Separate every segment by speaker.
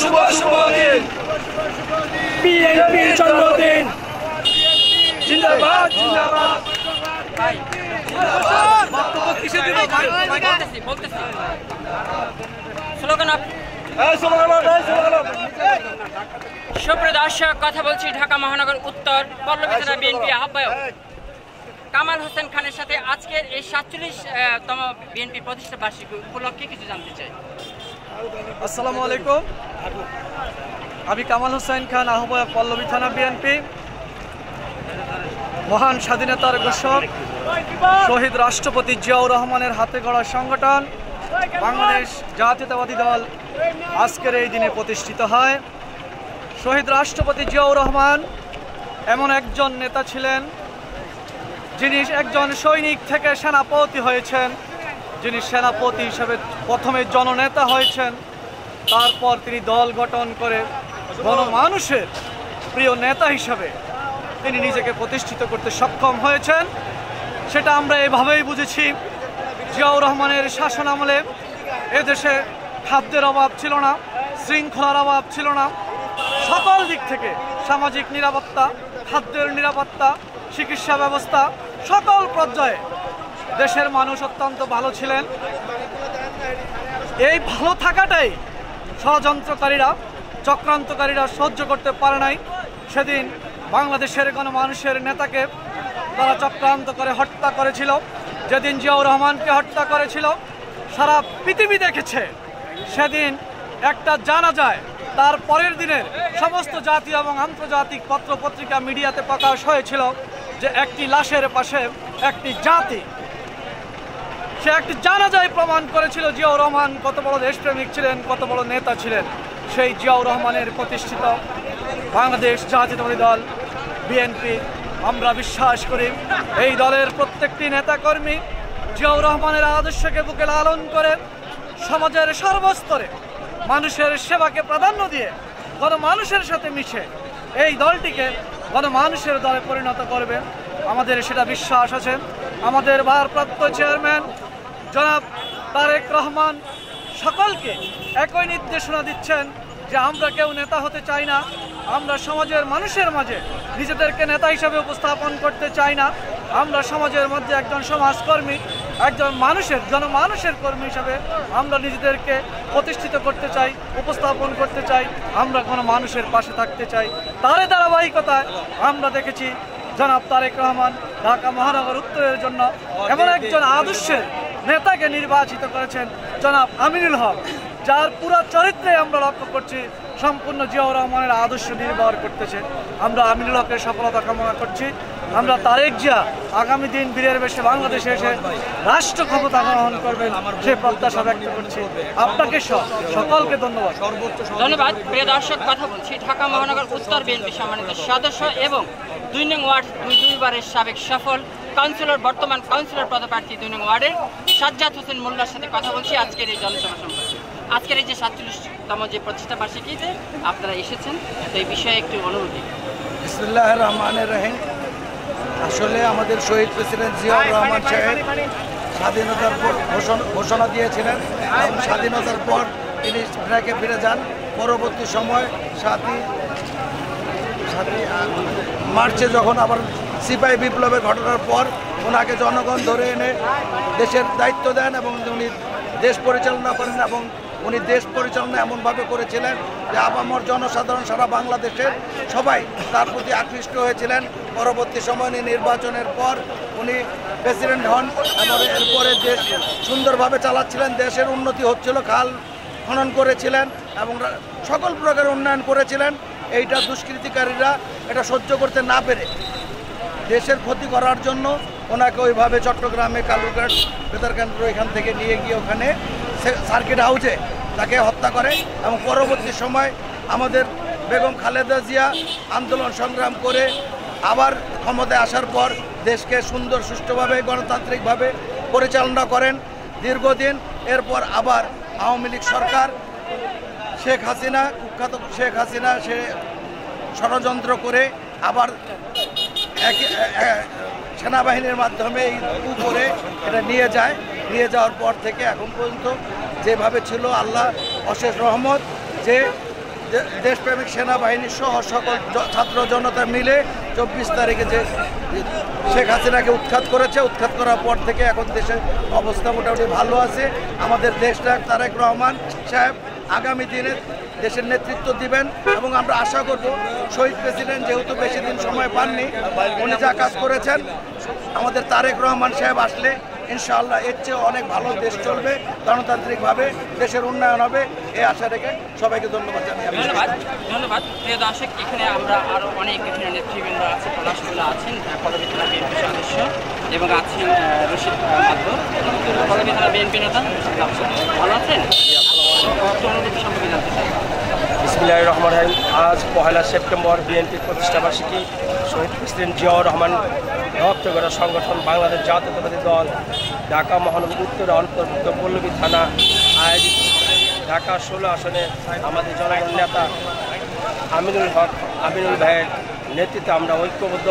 Speaker 1: শুভ শুভ দিন বিএনপির জন্মদিন জিন্দাবাদ জিন্দাবাদ
Speaker 2: সুপ্রিয় দর্শক, কথা বলছি ঢাকা মহানগর উত্তর পল্লবী থানা বিএনপি আহ্বায়ক কামাল হোসেন খানের সাথে আজকের এই ৪৭তম বিএনপি প্রতিষ্ঠা বার্ষিকী উপলক্ষে কিছু জানতে চাই।
Speaker 3: আসসালামু আলাইকুম, আমি কামাল হোসেন খান, আহ্বায়ক পল্লবী থানা বিএনপি। মহান স্বাধীনতার ঘোষক শহীদ রাষ্ট্রপতি জিয়াউর রহমানের হাতে গড়া সংগঠন বাংলাদেশ জাতীয়তাবাদী দল আজকের এই দিনে প্রতিষ্ঠিত হয়। শহীদ রাষ্ট্রপতি জিয়াউর রহমান এমন একজন নেতা ছিলেন যিনি একজন সৈনিক থেকে সেনাপতি হয়েছেন, যিনি সেনাপতি হিসেবে প্রথমে জননেতা হয়েছেন, তারপর তিনি দল গঠন করে গণমানুষের প্রিয় নেতা হিসাবে তিনি নিজেকে প্রতিষ্ঠিত করতে সক্ষম হয়েছেন। সেটা আমরা এভাবেই বুঝেছি। জিয়াউর রহমানের শাসন আমলে এদেশে খাদ্যের অভাব ছিল না, শৃঙ্খলার অভাব ছিল না, সকল দিক থেকে সামাজিক নিরাপত্তা, খাদ্যের নিরাপত্তা, চিকিৎসা ব্যবস্থা সকল পর্যায়ে দেশের মানুষ অত্যন্ত ভালো ছিলেন। এই ভালো থাকাটাই ষড়যন্ত্রকারীরা, চক্রান্তকারীরা সহ্য করতে পারে নাই। সেদিন বাংলাদেশের গণমানুষের নেতাকে তারা চক্রান্ত করে হত্যা করেছিল। যেদিন জিয়াউর রহমানকে হত্যা করেছিল সারা পৃথিবী দেখেছে। সেদিন একটা জানা যায় তার পরের দিনের সমস্ত জাতীয় এবং আন্তর্জাতিক পত্র পত্রিকা মিডিয়াতে প্রকাশ হয়েছিল যে একটি লাশের পাশে একটি জাতি। সে একটি জানাজায় প্রমাণ করেছিল জিয়াউর রহমান কত বড় দেশপ্রেমিক ছিলেন, কত বড় নেতা ছিলেন। সেই জিয়াউর রহমানের প্রতিষ্ঠিত বাংলাদেশ জাতীয়তাবাদী দল বিএনপি, আমরা বিশ্বাস করি এই দলের প্রত্যেকটি নেতাকর্মী জিয়াউর রহমানের আদর্শকে বুকে লালন করে সমাজের সর্বস্তরে মানুষের সেবাকে প্রাধান্য দিয়ে গণমানুষের সাথে মিশে এই দলটিকে গণমানুষের দলে পরিণত করবে, আমাদের সেটা বিশ্বাস আছে। আমাদের ভারপ্রাপ্ত চেয়ারম্যান জনাব তারেক রহমান সকলকে একই নির্দেশনা দিচ্ছেন যে আমরা কেউ নেতা হতে চাই না, আমরা সমাজের মানুষের মাঝে নিজেদেরকে নেতা হিসেবে উপস্থাপন করতে চাই না, আমরা সমাজের মধ্যে একজন সমাজকর্মী, একজন জনমানুষের কর্মী হিসাবে আমরা নিজেদেরকে প্রতিষ্ঠিত করতে চাই, উপস্থাপন করতে চাই, আমরা কোনো মানুষের পাশে থাকতে চাই। তারই ধারাবাহিকতায় আমরা দেখেছি জনাব তারেক রহমান ঢাকা মহানগর উত্তরের জন্য এমন একজন আদর্শের নেতাকে নির্বাচিত করেছেন জনাব আমিনুল হক, যার পুরো চরিত্রে আমরা লক্ষ্য করছি সম্পূর্ণ জিয়াউর রহমানের আদর্শ নির্ভর করতেছে। আমরা আমিনুল হকের সফলতা কামনা করছি। আমরা তারেক জিয়া আগামী দিন বীরের বেশে বাংলাদেশে এসে রাষ্ট্র ক্ষমতা গ্রহণ করবেন সে প্রত্যাশা ব্যক্ত করছি। আপনাকে সকলকে ধন্যবাদ।
Speaker 2: ধন্যবাদ। প্রিয় দর্শক, কথা বলছি ঢাকা মহানগর উত্তর বিএনপি সম্মানিত সদস্য এবং ২ নং ওয়ার্ড দুইবারের সাবেক সফল কাউন্সিলর, বর্তমান কাউন্সিলর পদপ্রার্থী ২ নং ওয়ার্ডের সাজ্জাদ হোসেন মোল্লার সাথে কথা বলছি আজকের এই জনসভা সম্পর্কে। আজকের এই যে ৪৭তম যে প্রতিষ্ঠা বার্ষিকীতে আপনারা এসেছেন, তো এই বিষয়ে একটু অনুরোধ।
Speaker 4: বিসমিল্লাহির রহমানির রহিম। আসলে আমাদের শহীদ প্রেসিডেন্ট জিয়াউর রহমান সাহেব স্বাধীনতার ঘোষণা দিয়েছিলেন এবং স্বাধীনতার পর তিনি ট্র্যাকে ফিরে যান। পরবর্তী সময় ৭ই মার্চে যখন আবার সিপাহী বিপ্লবের ঘটনার পর ওনাকে জনগণ ধরে এনে দেশের দায়িত্ব দেন এবং উনি দেশ পরিচালনা করেন এবং উনি দেশ পরিচালনা এমনভাবে করেছিলেন যে আপামর জনসাধারণ সারা বাংলাদেশের সবাই তার প্রতি আকৃষ্ট হয়েছিলেন। পরবর্তী সময় নির্বাচনের পর উনি প্রেসিডেন্ট হন এবং এরপরে দেশ সুন্দরভাবে চালাচ্ছিলেন, দেশের উন্নতি হচ্ছিল, খাল খনন করেছিলেন এবং সকল প্রকার উন্নয়ন করেছিলেন। এইটা দুষ্কৃতিকারীরা এটা সহ্য করতে না পেরে দেশের ক্ষতি করার জন্য ওনাকে ওইভাবে চট্টগ্রামে কালুরঘাট বেতারকেন্দ্র এখান থেকে নিয়ে গিয়ে ওখানে সার্কিট হাউসে তাকে হত্যা করে এবং পরবর্তী সময় আমাদের বেগম খালেদা জিয়া আন্দোলন সংগ্রাম করে আবার ক্ষমতায় আসার পর দেশকে সুন্দর সুষ্ঠুভাবে গণতান্ত্রিকভাবে পরিচালনা করেন দীর্ঘদিন। এরপর আবার আওয়ামী লীগ সরকার শেখ হাসিনা, কুখ্যাত শেখ হাসিনা, সে ষড়যন্ত্র করে আবার সেনাবাহিনীর মাধ্যমে এই করে এটা নিয়ে যাওয়ার পর থেকে এখন পর্যন্ত যেভাবে ছিল আল্লাহ অশেষ রহমত যে দেশপ্রেমিক সেনাবাহিনী সহ সকল ছাত্র জনতা মিলে 24 তারিখে যে শেখ হাসিনাকে উৎখাত করেছে, উৎখাত করার পর থেকে এখন দেশের অবস্থা মোটামুটি ভালো আছে। আমাদের দেশনায়ক তারেক রহমান সাহেব আগামী দিনে দেশের নেতৃত্ব দিবেন এবং আমরা আশা করব শহীদ প্রেসিডেন্ট যেহেতু বেশি দিন সময় পাননি, উনি যা কাজ করেছেন, আমাদের তারেক রহমান সাহেব আসলে ইনশাআল্লাহ এর চেয়ে অনেক ভালো দেশ চলবে, গণতান্ত্রিকভাবে দেশের উন্নয়ন হবে, এই আশা রেখে সবাইকে ধন্যবাদ জানাই।
Speaker 2: ধন্যবাদ প্রিয় দর্শক। এখানে আমরা আরও অনেক বিভিন্ন নেতৃবৃন্দ আছে, পলাশগুলো আছেন, পল্লবী থানা বিএনপি সদস্য এবং আছেন রশিদ মাদবর, পল্লবী থানা বিএনপি নেতা। ভালো আছেন? অনুভূতি সম্পর্কে জানতে চাই।
Speaker 5: বিসমিল্লাহির রহমানির রহিম। আজ 1 সেপ্টেম্বর বিএনপির প্রতিষ্ঠাবার্ষিকী। শহীদ প্রেসিডেন্ট জিয়াউর রহমান রক্ত গড়া সংগঠন বাংলাদেশ জাতীয়তাবাদী দল ঢাকা মহানগর উত্তরে অন্তর্ভুক্ত পল্লবী থানা আয়োজিত ঢাকা 16 আসনে আমাদের জনগণ নেতা আমিনুল ভাইয়ের নেতৃত্বে আমরা ঐক্যবদ্ধ।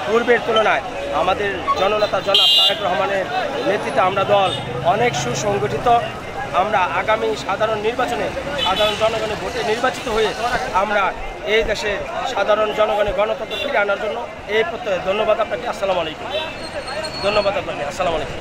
Speaker 5: পূর্বের তুলনায় আমাদের জননেতা জনাব তারেক রহমানের নেতৃত্বে আমরা দল অনেক সুসংগঠিত। আমরা আগামী সাধারণ নির্বাচনে সাধারণ জনগণের ভোটে নির্বাচিত হয়ে আমরা এই দেশে সাধারণ জনগণের গণতন্ত্র ফিরে আনার জন্য এই প্রত্যয়ে ধন্যবাদ আপনাকে। আসসালামু আলাইকুম। ধন্যবাদ আপনাকে। আসসালামু আলাইকুম।